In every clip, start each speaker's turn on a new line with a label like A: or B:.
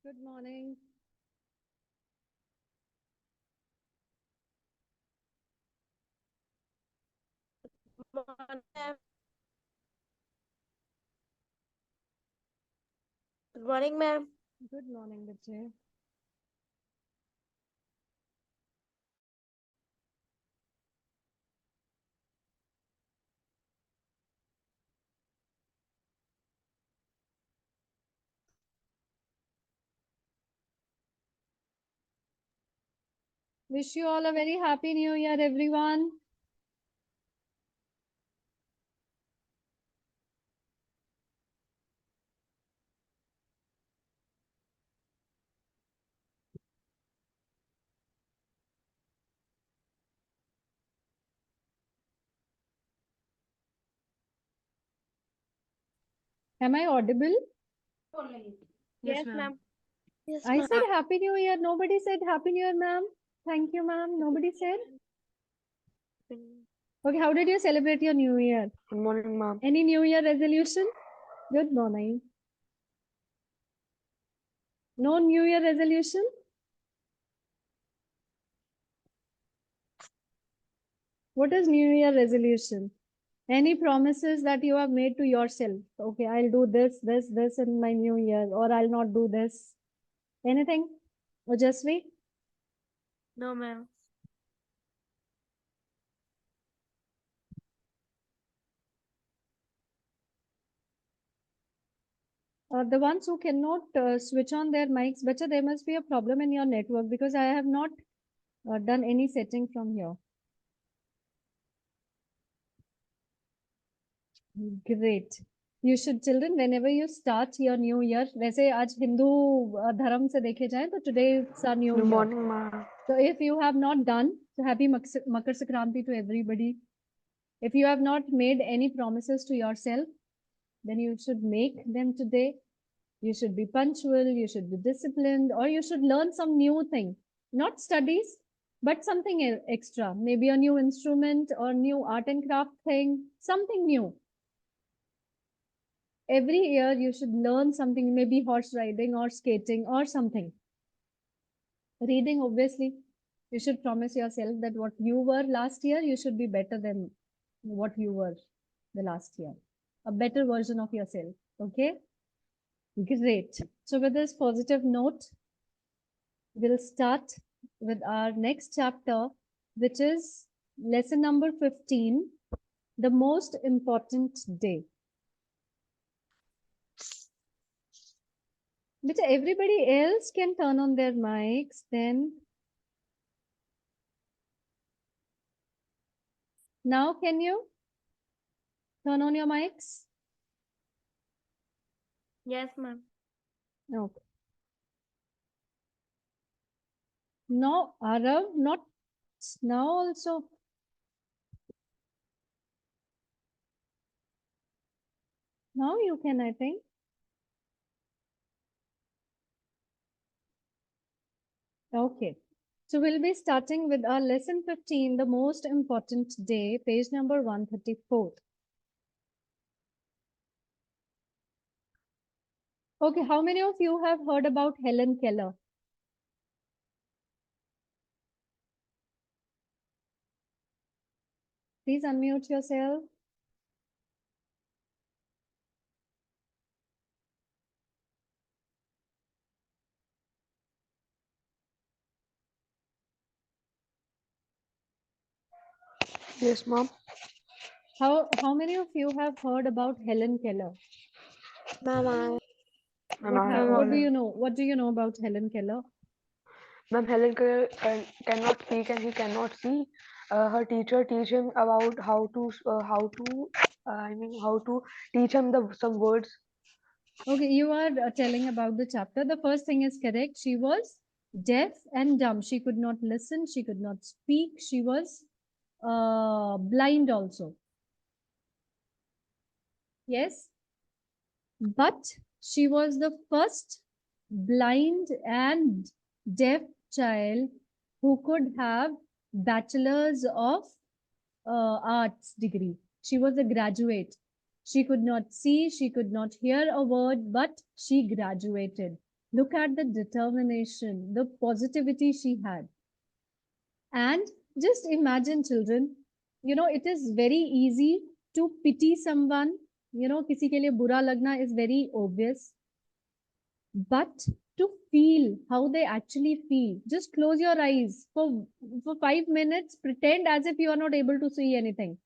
A: Good morning.
B: Good morning, ma'am.
A: Good morning, Vijay. Wish you all a very happy new year, everyone. Am I audible?
B: Yes, ma'am. Yes,
A: I
B: ma'am.
A: said happy new year. Nobody said happy new year, ma'am. Thank you, ma'am. Nobody said. Okay, how did you celebrate your new year?
B: Good morning, ma'am.
A: Any new year resolution? Good morning. No new year resolution? What is new year resolution? Any promises that you have made to yourself? Okay, I'll do this in my new year, or I'll not do this. Anything? Ojasvi?
B: No, ma'am.
A: The ones who cannot switch on their mics, better there must be a problem in your network because I have not done any setting from here. Great. You should, children, whenever you start your new year, वैसे आज हिंदू धर्म से देखे जाए तो today it's our new
B: Good
A: year.
B: morning, ma'am.
A: So if you have not done, so happy Makar Sankranti to everybody. If you have not made any promises to yourself, then you should make them today. You should be punctual, you should be disciplined, or you should learn some new thing. Not studies, but something extra. Maybe a new instrument or new art and craft thing, something new. Every year you should learn something, maybe horse riding or skating or something. Reading, obviously. You should promise yourself that what you were last year, you should be better than what you were the last year. A better version of yourself. Okay? Great. So with this positive note, we'll start with our next chapter, which is lesson number 15, the most important day. But everybody else can turn on their mics, then. Now, can you turn on your mics?
B: Yes, ma'am.
A: Okay. No, Arav, not now also. Now you can, I think. Okay. So we'll be starting with our lesson 15, the most important day, page number 134. Okay, how many of you have heard about Helen Keller? Please unmute yourself.
B: Yes, ma'am.
A: How many of you have heard about Helen Keller?
B: Ma'am,
A: What do you know? What do you know about Helen Keller?
B: Ma'am, Helen cannot speak and he cannot see. Her teacher teach him about how to teach him some words.
A: Okay, you are telling about the chapter. The first thing is correct. She was deaf and dumb. She could not listen. She could not speak. She was blind also. Yes. But she was the first blind and deaf child who could have bachelor's of arts degree. She was a graduate. She could not see, she could not hear a word, but she graduated. Look at the determination, the positivity she had. And just imagine, children, it is very easy to pity someone. Kisi ke liye bura lagna is very obvious. But to feel how they actually feel, just close your eyes for 5 minutes, pretend as if you are not able to see anything.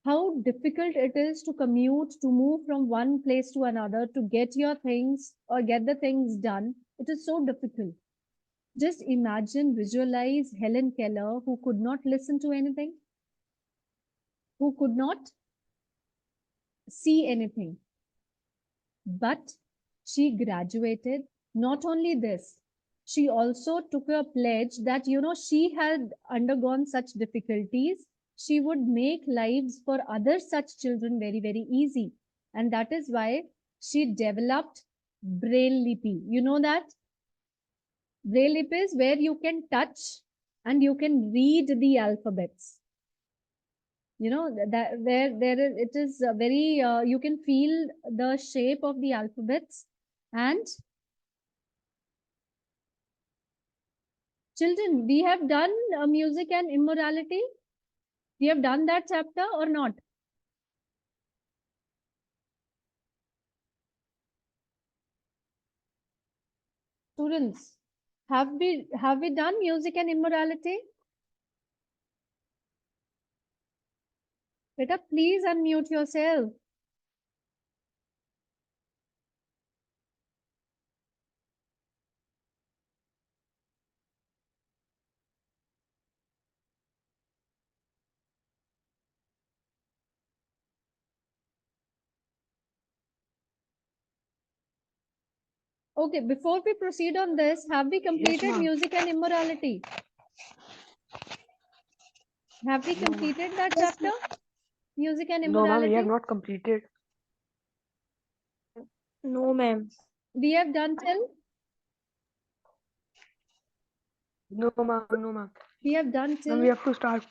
A: How difficult it is to commute, to move from one place to another, to get your things or get the things done. It is so difficult. Just imagine, visualize Helen Keller, who could not listen to anything, who could not see anything. But she graduated. Not only this, she also took a pledge that, she had undergone such difficulties. She would make lives for other such children very, very easy. And that is why she developed Braille Lipi. You know that? Braille Lipi is where you can touch and you can read the alphabets. That there is, it is very, you can feel the shape of the alphabets. And children, we have done music and immorality. We have done that chapter or not? Students, have we done music and immorality? Beta, please unmute yourself. Okay, before we proceed on this, have we completed music and immorality? Have we completed that chapter? Music and
B: No, ma'am,
A: immorality?
B: we have not completed.
C: No, ma'am.
A: We have done till?
B: No, ma'am, no, ma'am.
A: We have done
B: Ma'am,
A: till?
B: we have to start.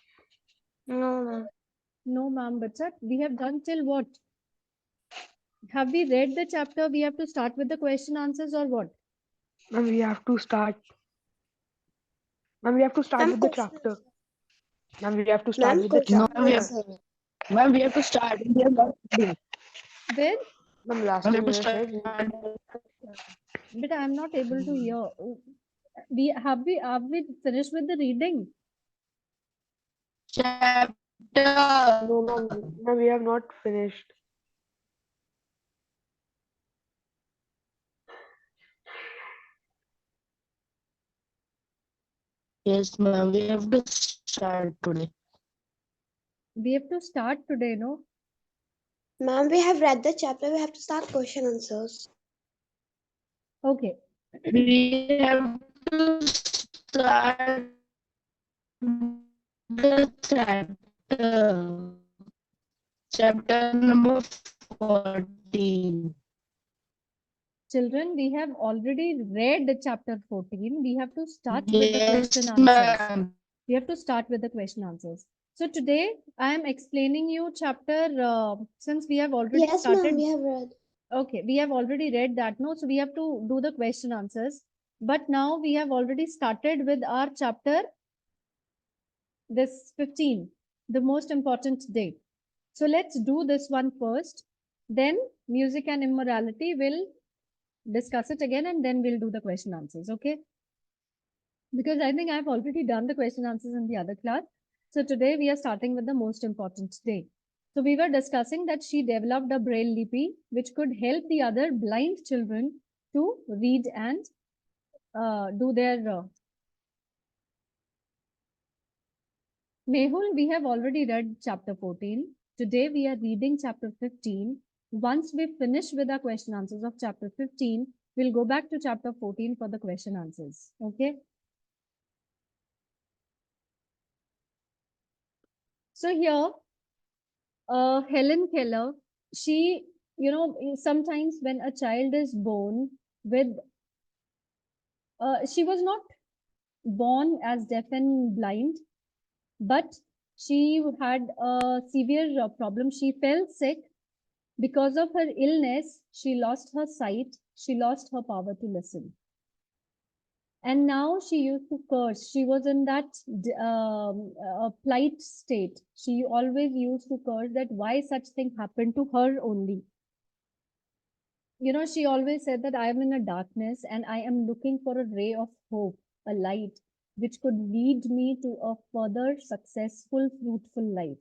C: No, ma'am.
A: No, ma'am, but sir, we have done till what? Have we read the chapter? We have to start with the question answers or what?
B: Ma'am, we have to start. Ma'am, we have to start with the chapter. Ma'am, we have to start with the
C: No,
B: chapter.
C: ma'am, we have to start. We have not ready.
A: When?
B: Ma'am, last
C: Ma'am,
B: time
C: we
B: you
C: have to
B: said.
C: start.
A: But I'm not able to hear. Have we finished with the reading?
C: Chapter.
B: No, ma'am, we have not finished.
C: Yes, ma'am, we have to start today.
A: We have to start today, no?
D: Ma'am, we have read the chapter. We have to start question answers.
A: Okay.
C: We have to start the chapter. Chapter number 14.
A: Children, we have already read chapter 14. We have to start with the
C: Yes,
A: question answers.
C: ma'am.
A: We have to start with the question answers. So today I am explaining you chapter, since we have already
D: Yes,
A: started.
D: ma'am, we have read.
A: Okay, we have already read that, no? So we have to do the question answers. But now we have already started with our chapter, this 15, the most important day. So let's do this one first. Then music and immorality will discuss it again, and then we'll do the question answers, okay? Because I think I've already done the question answers in the other class. So today we are starting with the most important day. So we were discussing that she developed a braille lipi, which could help the other blind children to read and do their. Mehul, we have already read chapter 14. Today we are reading chapter 15. Once we finish with our question answers of chapter 15, we'll go back to chapter 14 for the question answers. Okay. So here, Helen Keller, she, sometimes when a child is born with, she was not born as deaf and blind, but she had a severe problem. She fell sick. Because of her illness, she lost her sight. She lost her power to listen. And now she used to curse. She was in that plight state. She always used to curse that why such thing happened to her only. You know, she always said that I am in a darkness and I am looking for a ray of hope, a light, which could lead me to a further successful, fruitful life.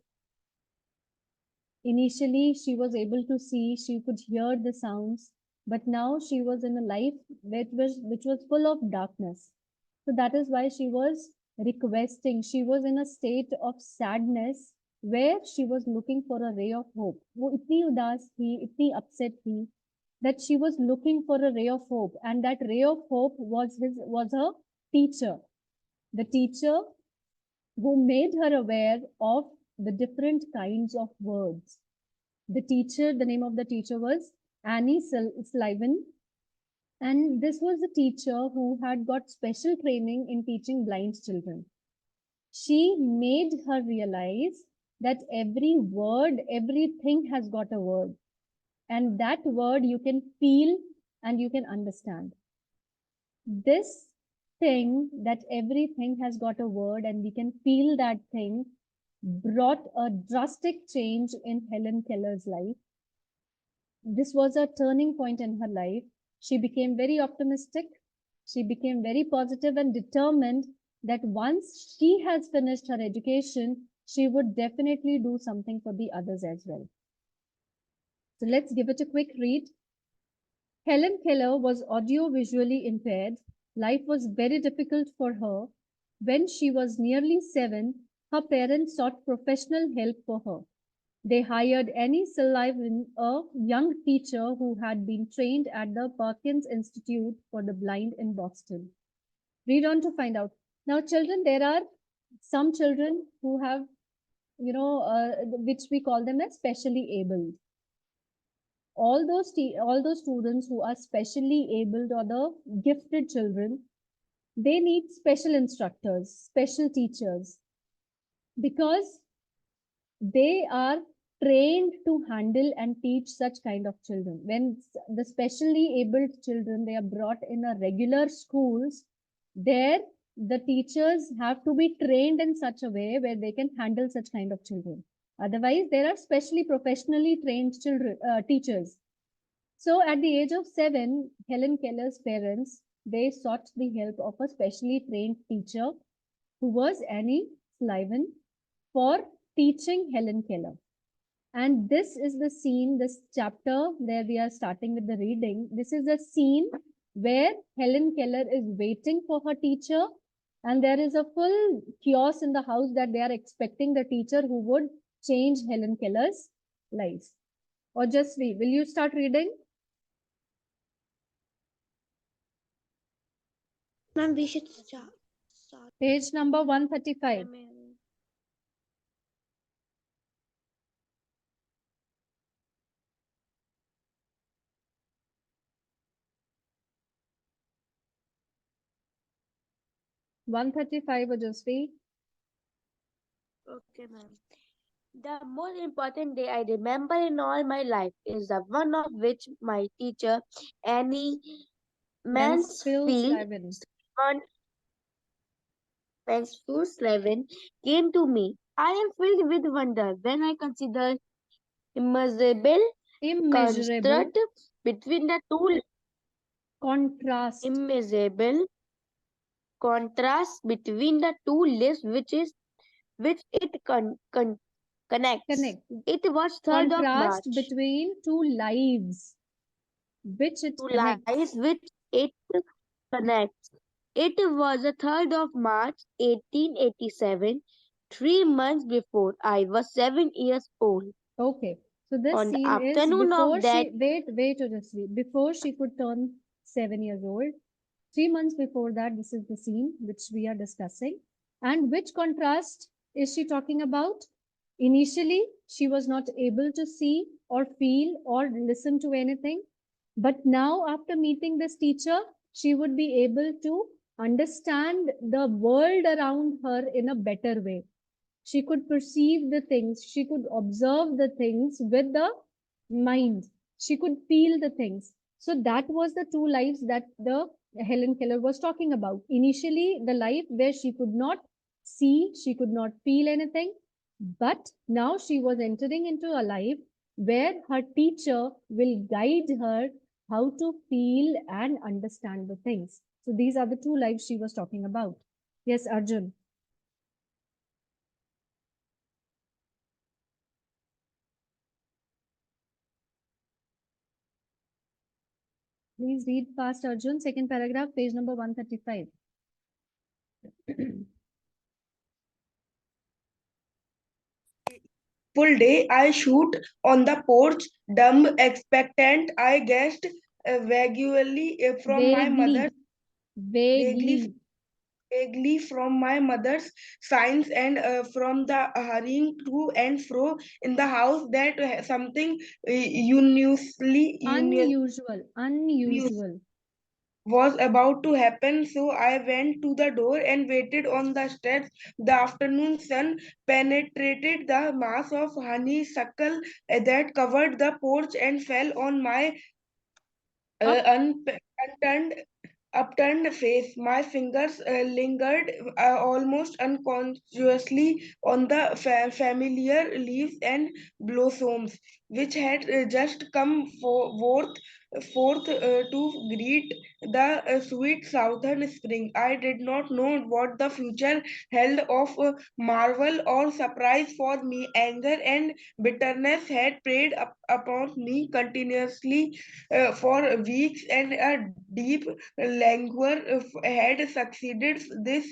A: Initially, she was able to see, she could hear the sounds, but now she was in a life which was full of darkness. So that is why she was requesting, she was in a state of sadness where she was looking for a ray of hope. वो इतनी उदास थी, इतनी upset थी, that she was looking for a ray of hope, and that ray of hope was her teacher, the teacher who made her aware of the different kinds of words. The teacher, the name of the teacher was Annie Sliven, and this was a teacher who had got special training in teaching blind children. She made her realize that every word, everything has got a word, and that word you can feel and you can understand. This thing, that everything has got a word and we can feel that thing, brought a drastic change in Helen Keller's life. This was a turning point in her life. She became very optimistic. She became very positive and determined that once she has finished her education, she would definitely do something for the others as well. So let's give it a quick read. Helen Keller was audio-visually impaired. Life was very difficult for her. When she was nearly 7, her parents sought professional help for her. They hired Annie Sullivan, a young teacher who had been trained at the Perkins Institute for the Blind in Boston. Read on to find out. Now, children, there are some children who have, which we call them as specially abled. All those students who are specially abled or the gifted children, they need special instructors, special teachers, because they are trained to handle and teach such kind of children. When the specially abled children, they are brought in a regular schools, there the teachers have to be trained in such a way where they can handle such kind of children. Otherwise, there are specially professionally trained teachers. So at the age of 7, Helen Keller's parents, they sought the help of a specially trained teacher who was Annie Sliven for teaching Helen Keller. And this is the scene, this chapter where we are starting with the reading. This is a scene where Helen Keller is waiting for her teacher, and there is a full chaos in the house that they are expecting the teacher who would change Helen Keller's life. Or just will you start reading?
D: Ma'am, we should start.
A: Page number 135. 135, Ojasvi.
E: Okay, ma'am. The most important day I remember in all my life is the one of which my teacher, Annie
A: Mansfield
E: Mansfield Slevin, came to me. I am filled with wonder when I consider immeasurable
A: Immeasurable
E: contrast between the two
A: contrast.
E: immeasurable contrast between the two lives which it connects.
A: Connect.
E: It was 3rd of
A: Contrast
E: March.
A: between two lives, which it
E: Two
A: connects.
E: lives which it connects. It was the 3rd of March 1887, 3 months before I was 7 years old.
A: Okay. So this
E: On the
A: scene is
E: afternoon
A: before
E: of that
A: wait, Ojasvi. Before she could turn 7 years old. 3 months before that, this is the scene which we are discussing. And which contrast is she talking about? Initially, she was not able to see or feel or listen to anything. But now, after meeting this teacher, she would be able to understand the world around her in a better way. She could perceive the things, she could observe the things with the mind, she could feel the things. So that was the two lives that the Helen Keller was talking about. Initially, the life where she could not see, she could not feel anything, but now she was entering into a life where her teacher will guide her how to feel and understand the things. So these are the two lives she was talking about. Yes, Arjun. Please read fast, Arjun. Second paragraph, page number 135.
F: Full day, I shoot on the porch, dumb, expectant. I guessed vaguely from my mother, vaguely,
A: Vaguely.
F: vaguely from my mother's signs and from the hurrying to and fro in the house that something
A: Unusual.
F: was about to happen, so I went to the door and waited on the steps. The afternoon sun penetrated the mass of honeysuckle that covered the porch and fell on my
A: Up.
F: unturned upturned face. My fingers lingered almost unconsciously on the familiar leaves and blossoms, which had just come forth to greet the sweet southern spring. I did not know what the future held of marvel or surprise for me. Anger and bitterness had preyed upon me continuously for weeks, and a deep languor had succeeded this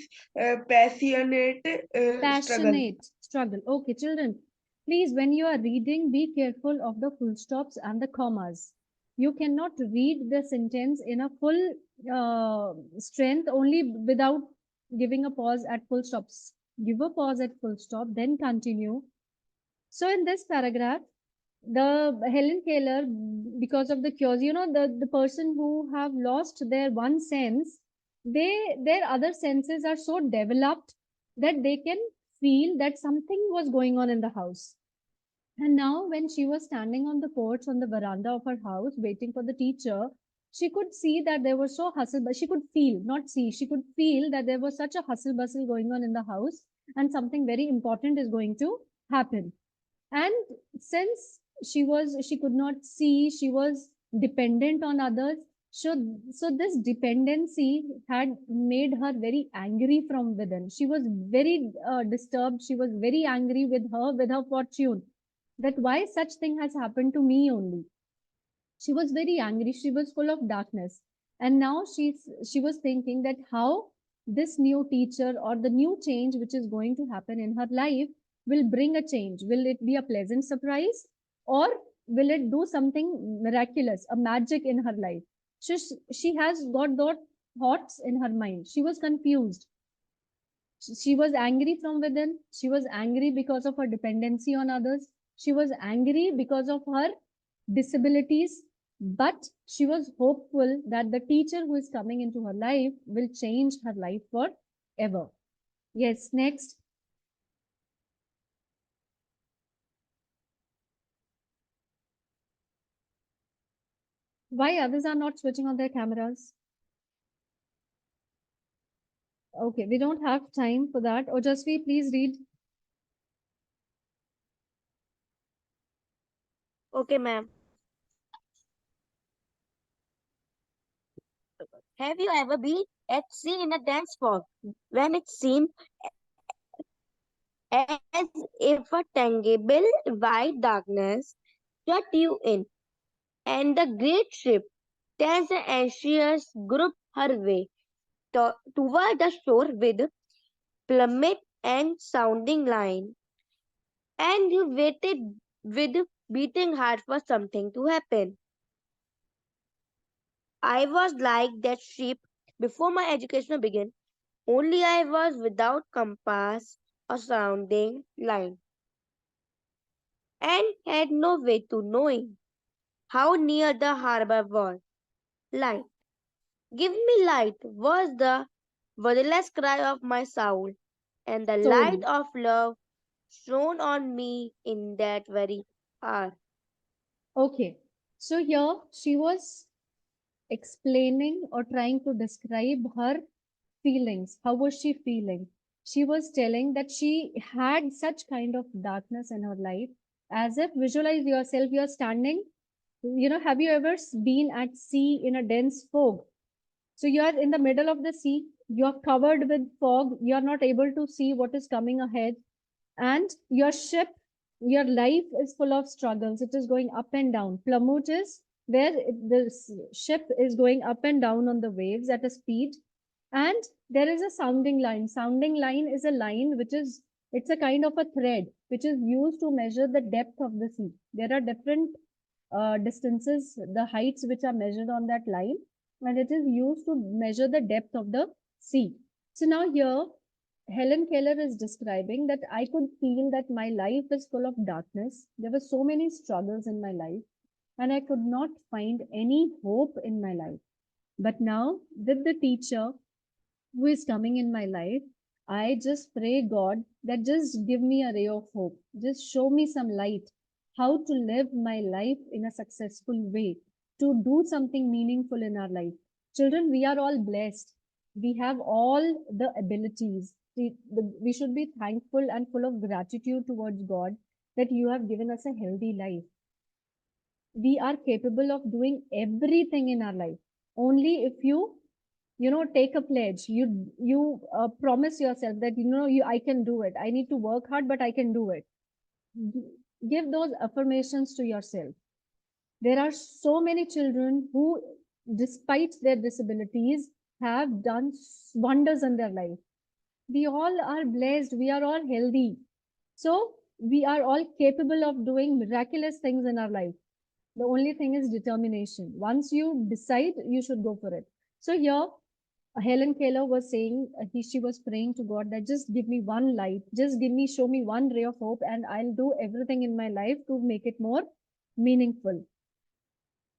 F: passionate struggle.
A: Passionate struggle. Okay, children, please, when you are reading, be careful of the full stops and the commas. You cannot read the sentence in a full strength only without giving a pause at full stops. Give a pause at full stop, then continue. So in this paragraph, the Helen Keller, because of the cures, the person who have lost their one sense, their other senses are so developed that they can feel that something was going on in the house. And now, when she was standing on the porch on the veranda of her house waiting for the teacher, she could see that there was so hustle, but she could feel, not see, she could feel that there was such a hustle bustle going on in the house and something very important is going to happen. And since she could not see, she was dependent on others. So this dependency had made her very angry from within. She was very disturbed. She was very angry with her fortune, that why such thing has happened to me only. She was very angry. She was full of darkness. And now she was thinking that how this new teacher or the new change which is going to happen in her life will bring a change. Will it be a pleasant surprise, or will it do something miraculous, a magic in her life? She has got those thoughts in her mind. She was confused. She was angry from within. She was angry because of her dependency on others. She was angry because of her disabilities, but she was hopeful that the teacher who is coming into her life will change her life forever. Yes, next. Why others are not switching on their cameras? Okay, we don't have time for that. Ojasvi, please read.
E: Okay, ma'am. Have you ever been at sea in a dense fog when it seemed as if a tangible white darkness shut you in, and the great ship, tense and anxious, groped her way toward the shore with plummet and sounding line, and you waited with beating heart for something to happen? I was like that ship before my education began, only I was without compass or sounding line, and had no way to knowing how near the harbor was. Light, give me light, was the wordless cry of my soul, and the light
A: Soul.
E: of love shone on me in that very hour.
A: Okay. So here she was explaining or trying to describe her feelings. How was she feeling? She was telling that she had such kind of darkness in her life, as if visualize yourself, you're standing, have you ever been at sea in a dense fog? So you are in the middle of the sea, you're covered with fog, you're not able to see what is coming ahead, and your ship, your life is full of struggles. It is going up and down. Plummet is where the ship is going up and down on the waves at a speed, and there is a sounding line. Sounding line is a line which is, it's a kind of a thread which is used to measure the depth of the sea. There are different distances, the heights which are measured on that line, and it is used to measure the depth of the sea. So now here, Helen Keller is describing that I could feel that my life is full of darkness. There were so many struggles in my life, and I could not find any hope in my life. But now, with the teacher who is coming in my life, I just pray God that just give me a ray of hope. Just show me some light, how to live my life in a successful way, to do something meaningful in our life. Children, we are all blessed. We have all the abilities. We should be thankful and full of gratitude towards God that you have given us a healthy life. We are capable of doing everything in our life. Only if you take a pledge, you promise yourself that I can do it. I need to work hard, but I can do it. Give those affirmations to yourself. There are so many children who, despite their disabilities, have done wonders in their life. We all are blessed, we are all healthy, so we are all capable of doing miraculous things in our life. The only thing is determination. Once you decide, you should go for it. So here, Helen Keller was saying, she was praying to God that just give me one light, just show me one ray of hope, and I'll do everything in my life to make it more meaningful.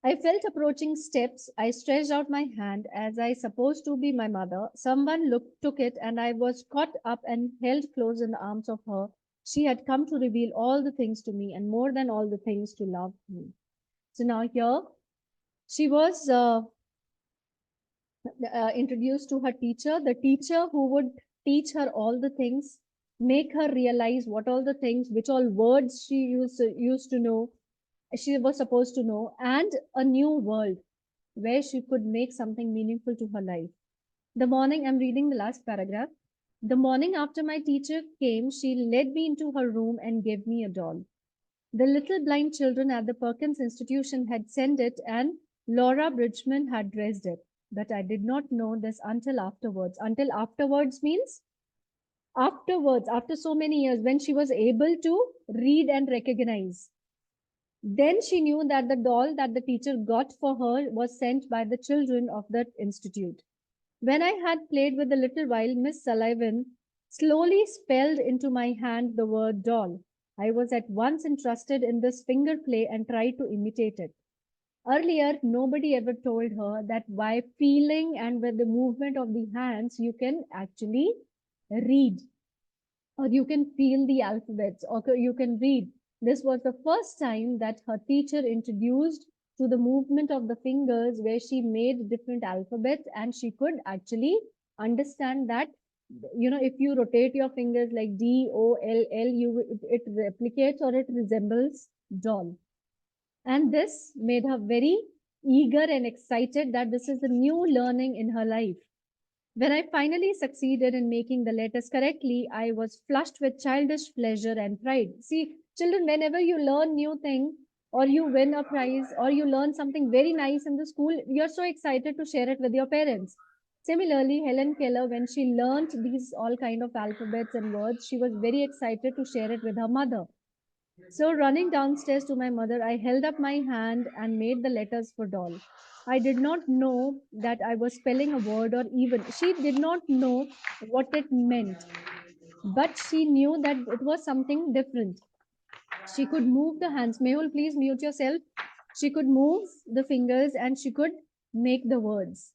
A: I felt approaching steps. I stretched out my hand as I supposed to be my mother. Someone took it, and I was caught up and held close in the arms of her. She had come to reveal all the things to me, and more than all the things, to love me. So now here, she was introduced to her teacher, the teacher who would teach her all the things, make her realize what all the things, which all words she used to know, she was supposed to know, and a new world where she could make something meaningful to her life. The morning, I'm reading the last paragraph. The morning after my teacher came, she led me into her room and gave me a doll. The little blind children at the Perkins Institution had sent it, and Laura Bridgman had dressed it. But I did not know this until afterwards. Until afterwards means afterwards, after so many years, when she was able to read and recognize. Then she knew that the doll that the teacher got for her was sent by the children of that institute. When I had played with a little while, Miss Sullivan slowly spelled into my hand the word doll. I was at once interested in this finger play and tried to imitate it. Earlier, nobody ever told her that by feeling and with the movement of the hands, you can actually read, or you can feel the alphabets, or you can read. This was the first time that her teacher introduced to the movement of the fingers, where she made different alphabets, and she could actually understand that, if you rotate your fingers like D-O-L-L, it replicates or it resembles doll. And this made her very eager and excited that this is a new learning in her life. When I finally succeeded in making the letters correctly, I was flushed with childish pleasure and pride. See, children, whenever you learn new thing, or you win a prize, or you learn something very nice in the school, you're so excited to share it with your parents. Similarly, Helen Keller, when she learned these all kind of alphabets and words, she was very excited to share it with her mother. So running downstairs to my mother, I held up my hand and made the letters for doll. I did not know that I was spelling a word, or even she did not know what it meant, but she knew that it was something different. She could move the hands. Mehul, please mute yourself. She could move the fingers and she could make the words.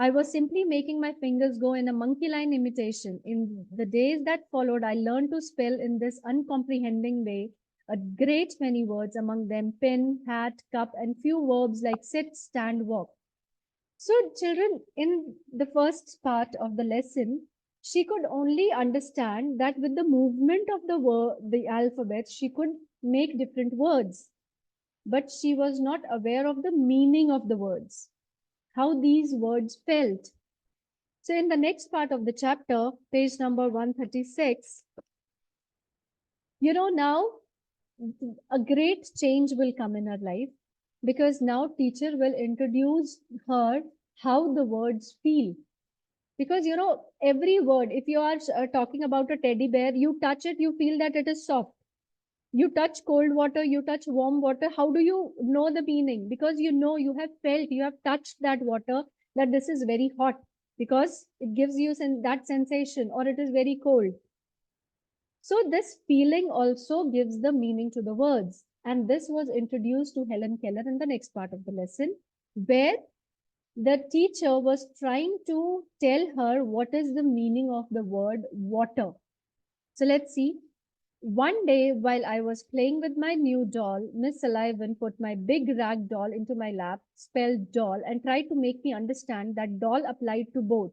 A: I was simply making my fingers go in a monkey line imitation. In the days that followed, I learned to spell in this uncomprehending way a great many words, among them pen, hat, cup, and few verbs like sit, stand, walk. So, children, in the first part of the lesson, she could only understand that with the movement of the alphabet, she could make different words, but she was not aware of the meaning of the words, how these words felt. So, in the next part of the chapter, page number 136, now a great change will come in her life, because now teacher will introduce her how the words feel. Because every word, if you are talking about a teddy bear, you touch it, you feel that it is soft. You touch cold water, you touch warm water, how do you know the meaning? Because you have felt, you have touched that water, that this is very hot, because it gives you that sensation, or it is very cold. So this feeling also gives the meaning to the words. And this was introduced to Helen Keller in the next part of the lesson, where the teacher was trying to tell her what is the meaning of the word water. So let's see. One day, while I was playing with my new doll, Miss Sullivan put my big rag doll into my lap, spelled doll, and tried to make me understand that doll applied to both.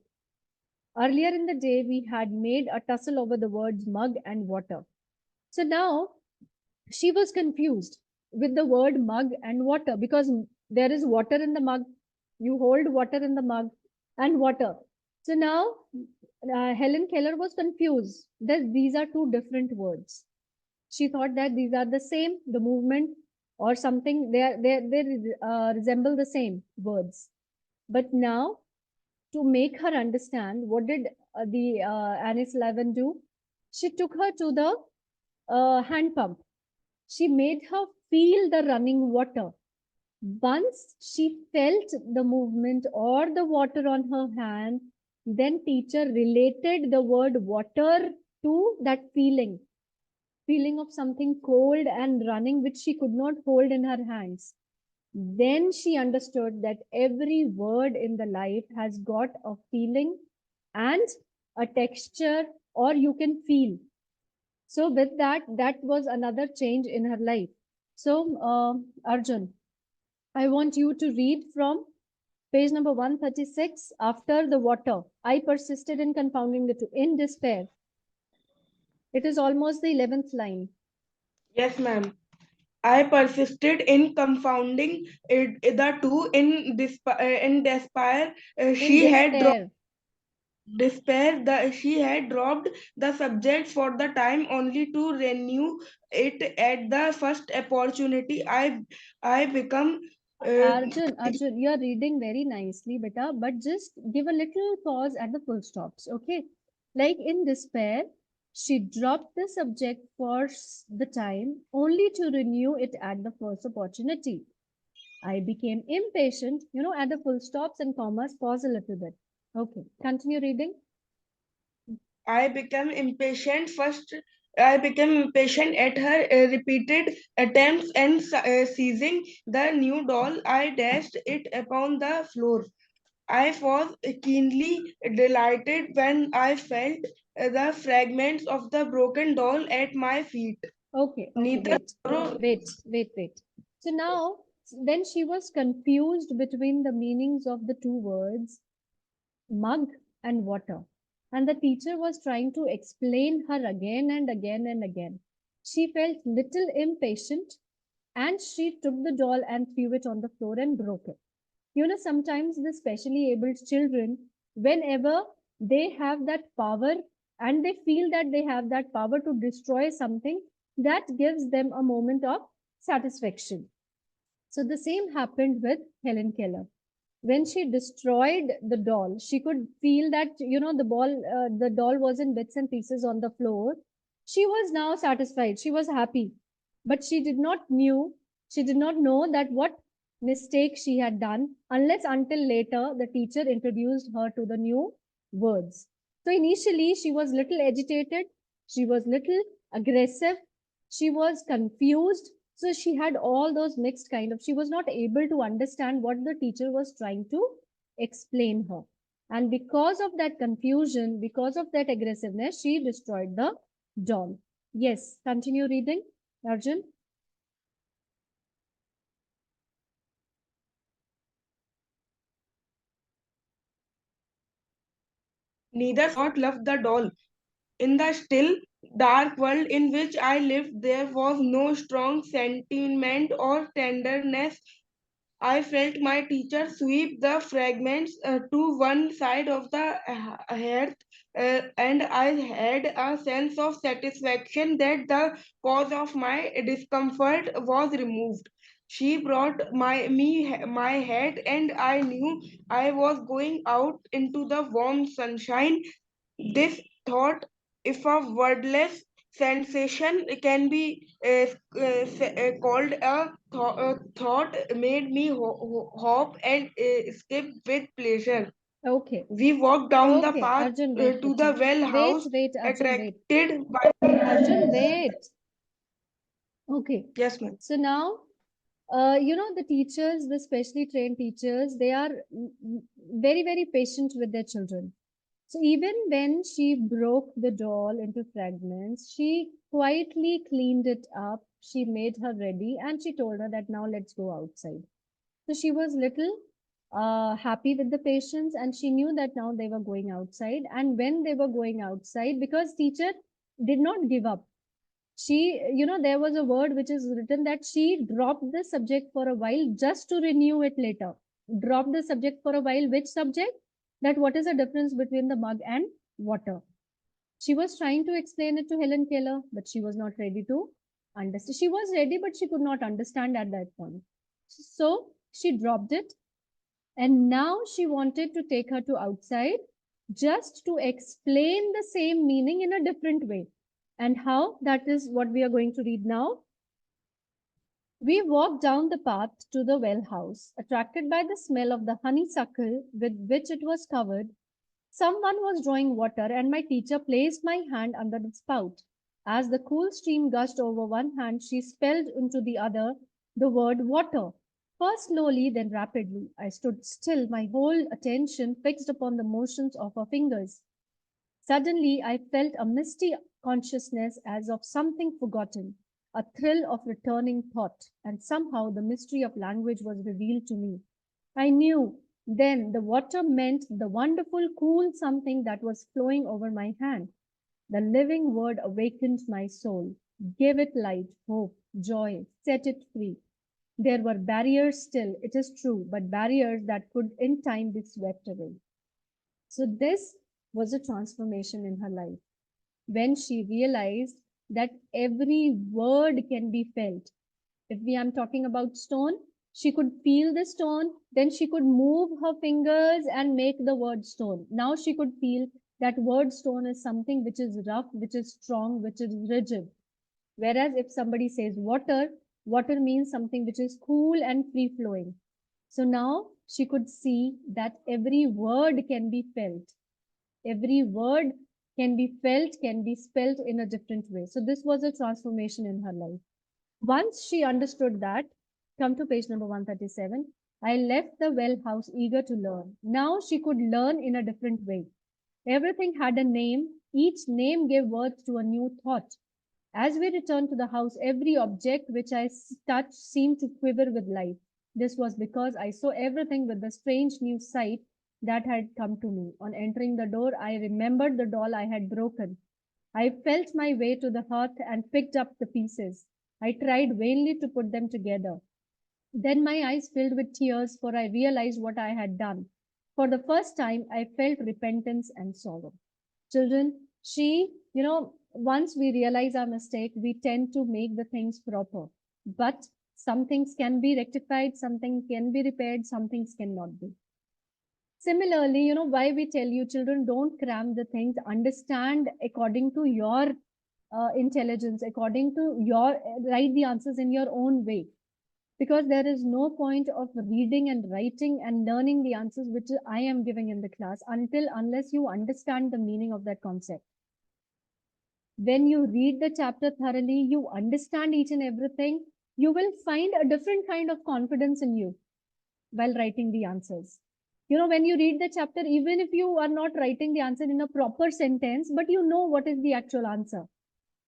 A: Earlier in the day, we had made a tussle over the words mug and water. So now she was confused with the word mug and water, because there is water in the mug. You hold water in the mug and water. So now Helen Keller was confused that these are two different words. She thought that these are the same, the movement or something, they resemble the same words. But now, to make her understand, what did the Annie Sullivan do? She took her to the hand pump. She made her feel the running water. Once she felt the movement or the water on her hand, then teacher related the word water to that feeling of something cold and running, which she could not hold in her hands. Then she understood that every word in the life has got a feeling and a texture, or you can feel. So with that was another change in her life. So Arjun, I want you to read from page number 136, after the water. I persisted in confounding the two in despair. It is almost the 11th line.
F: Yes, ma'am. I persisted in confounding the two in despair. She had dropped
A: Despair.
F: she had dropped the subject for the time, only to renew it at the first opportunity. I become
A: Arjun, you are reading very nicely, beta, but just give a little pause at the full stops, okay? Like in despair, she dropped the subject for the time, only to renew it at the first opportunity. I became impatient, at the full stops and commas, pause a little bit. Okay, continue reading.
F: I became impatient first. I became impatient at her repeated attempts, and seizing the new doll, I dashed it upon the floor. I was keenly delighted when I felt the fragments of the broken doll at my feet.
A: Okay,
F: Neither
A: wait. So now, then she was confused between the meanings of the two words mug and water. And the teacher was trying to explain her again and again and again. She felt little impatient, and she took the doll and threw it on the floor and broke it. Sometimes the specially abled children, whenever they have that power and they feel that they have that power to destroy something, that gives them a moment of satisfaction. So the same happened with Helen Keller. When she destroyed the doll, she could feel that the doll was in bits and pieces on the floor. She was now satisfied. She was happy, but she did not know that what mistake she had done, unless until later the teacher introduced her to the new words. So initially she was little agitated, she was little aggressive, she was confused. So she had all those mixed kind of, she was not able to understand what the teacher was trying to explain her. And because of that confusion, because of that aggressiveness, she destroyed the doll. Yes, continue reading, Arjun.
F: neither not love the doll. In the still, dark world in which I lived, there was no strong sentiment or tenderness. I felt my teacher sweep the fragments to one side of the hearth, and I had a sense of satisfaction that the cause of my discomfort was removed. She brought my hat, and I knew I was going out into the warm sunshine. This thought, if a wordless sensation can be called a thought, made me hop and skip with pleasure.
A: Okay.
F: We walked down the
A: Okay,
F: path
A: Arjun, wait,
F: to the
A: Bachcha.
F: well house,
A: Wait, Arjun, wait.
F: attracted by.
A: Arjun, wait. Okay.
F: Yes, ma'am.
A: So now, the teachers, the specially trained teachers, they are very, very patient with their children. So even when she broke the doll into fragments, she quietly cleaned it up. She made her ready and she told her that now let's go outside. So she was little happy with the patients and she knew that now they were going outside. And when they were going outside, because teacher did not give up, she, there was a word which is written that she dropped the subject for a while just to renew it later. Dropped the subject for a while. Which subject? That what is the difference between the mug and water? She was trying to explain it to Helen Keller, but she was not ready to understand. She was ready, but she could not understand at that point. So she dropped it. And now she wanted to take her to outside just to explain the same meaning in a different way. And how? That is what we are going to read now. We walked down the path to the well house, attracted by the smell of the honeysuckle with which it was covered. Someone was drawing water, and my teacher placed my hand under the spout. As the cool stream gushed over one hand, she spelled into the other the word water. First slowly, then rapidly. I stood still, my whole attention fixed upon the motions of her fingers. Suddenly, I felt a misty consciousness as of something forgotten, a thrill of returning thought, and somehow the mystery of language was revealed to me. I knew then the water meant the wonderful, cool something that was flowing over my hand. The living word awakened my soul, gave it light, hope, joy, set it free. There were barriers still, it is true, but barriers that could in time be swept away. So, this was a transformation in her life when she realized that every word can be felt. If we am talking about stone, she could feel the stone, then she could move her fingers and make the word stone. Now she could feel that word stone is something which is rough, which is strong, which is rigid. Whereas if somebody says water, water means something which is cool and free flowing. So now she could see that every word can be felt. Every word can be felt, can be spelt in a different way. So this was a transformation in her life. Once she understood that, come to page number 137, I left the well house eager to learn. Now she could learn in a different way. Everything had a name. Each name gave worth to a new thought. As we returned to the house, every object which I touched seemed to quiver with life. This was because I saw everything with the strange new sight that had come to me. On entering the door, I remembered the doll I had broken. I felt my way to the hearth and picked up the pieces. I tried vainly to put them together. Then my eyes filled with tears, for I realized what I had done. For the first time, I felt repentance and sorrow. Children, once we realize our mistake, we tend to make the things proper. But some things can be rectified, some things can be repaired, some things cannot be. Similarly, why we tell you children don't cram the things, understand according to your intelligence, according to your, write the answers in your own way. Because there is no point of reading and writing and learning the answers which I am giving in the class unless you understand the meaning of that concept. When you read the chapter thoroughly, you understand each and everything, you will find a different kind of confidence in you while writing the answers. When you read the chapter, even if you are not writing the answer in a proper sentence, but you know what is the actual answer.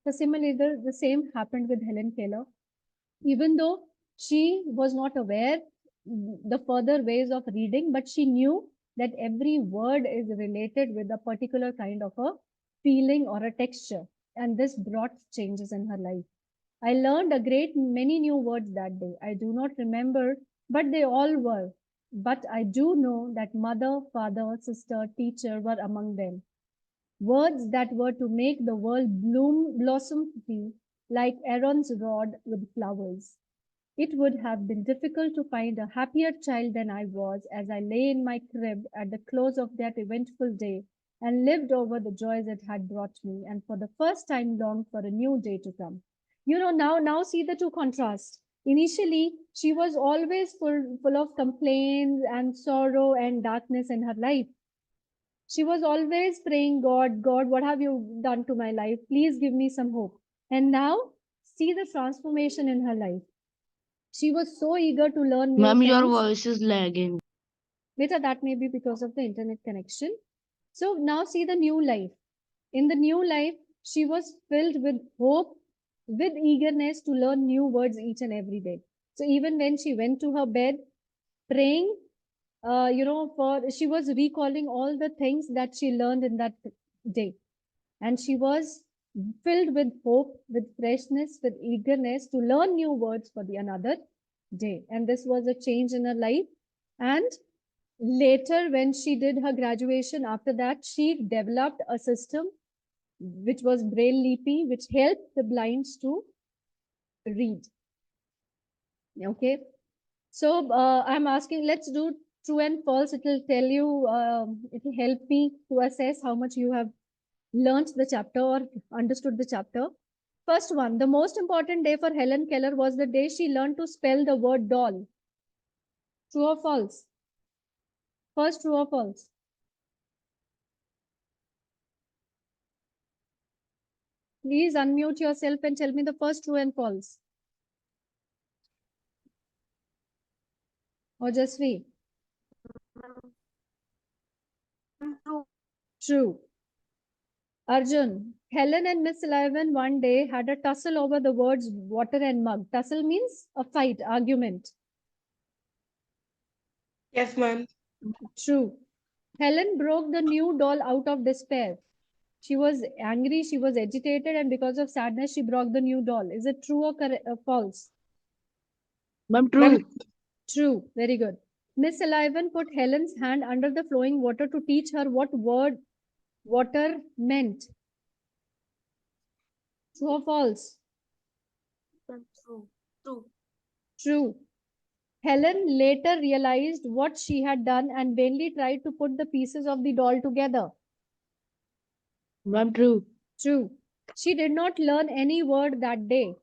A: So similarly, the same happened with Helen Keller. Even though she was not aware the further ways of reading, but she knew that every word is related with a particular kind of a feeling or a texture. And this brought changes in her life. I learned a great many new words that day. I do not remember, but they all were. But I do know that mother, father, sister, teacher were among them. Words that were to make the world blossom free, like Aaron's rod with flowers. It would have been difficult to find a happier child than I was as I lay in my crib at the close of that eventful day and lived over the joys it had brought me, and for the first time longed for a new day to come. Now see the two contrasts. Initially, she was always full of complaints and sorrow and darkness in her life. She was always praying, God, what have you done to my life? Please give me some hope. And now, see the transformation in her life. She was so eager to learn new
C: Ma'am, your
A: things.
C: voice is lagging.
A: Beta, that may be because of the internet connection. So now see the new life. In the new life, she was filled with hope, with eagerness to learn new words each and every day. So even when she went to her bed, praying, she was recalling all the things that she learned in that day. And she was filled with hope, with freshness, with eagerness to learn new words for the another day. And this was a change in her life. And later, when she did her graduation, after that, she developed a system which was Braille Lipi, which helped the blinds to read. Okay. So I'm asking, let's do true and false. It will tell you, it will help me to assess how much you have learned the chapter or understood the chapter. First one, the most important day for Helen Keller was the day she learned to spell the word doll. True or false? First, true or false? Please unmute yourself and tell me the first true and false. Ojasvi? True. Arjun, Helen and Miss Sullivan one day had a tussle over the words water and mug. Tussle means a fight, argument.
F: Yes, ma'am.
A: True. Helen broke the new doll out of despair. She was angry, she was agitated, and because of sadness, she broke the new doll. Is it true or false?
C: Ma'am, true.
A: True. Very good. Miss Sullivan put Helen's hand under the flowing water to teach her what word water meant. True or false?
E: True. True.
A: True. Helen later realized what she had done and vainly tried to put the pieces of the doll together.
C: Ma'am, true.
A: True. She did not learn any word that day.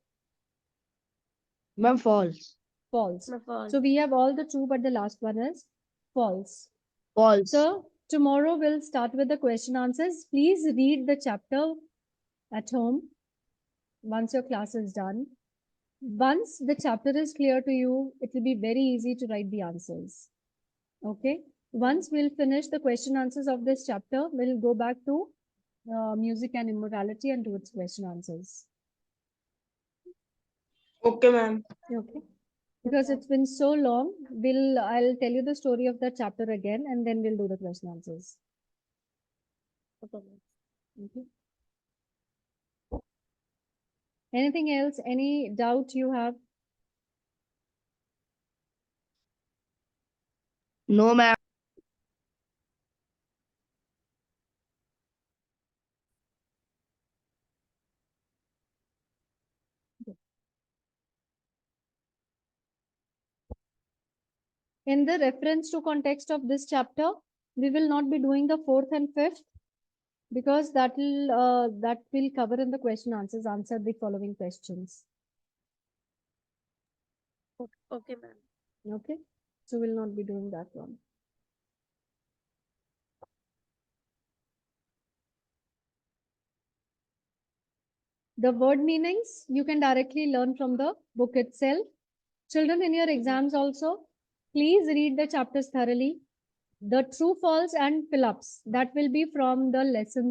C: Ma'am, false.
A: False.
E: False.
A: So we have all the true, but the last one is false.
C: False.
A: So tomorrow we'll start with the question answers. Please read the chapter at home once your class is done. Once the chapter is clear to you, it will be very easy to write the answers. Okay. Once we'll finish the question answers of this chapter, we'll go back to music and immortality and do its question answers.
F: Okay, ma'am.
A: Okay. Because it's been so long, I'll tell you the story of that chapter again, and then we'll do the question answers. Okay. Anything else? Any doubt you have?
C: No, ma'am.
A: In the reference to context of this chapter, we will not be doing the 4th and 5th because that will cover in the question answers, answer the following questions.
E: Okay, ma'am.
A: Okay. So we'll not be doing that one. The word meanings you can directly learn from the book itself. Children, in your exams also, please read the chapters thoroughly. The true, false, and fill-ups, that will be from the lessons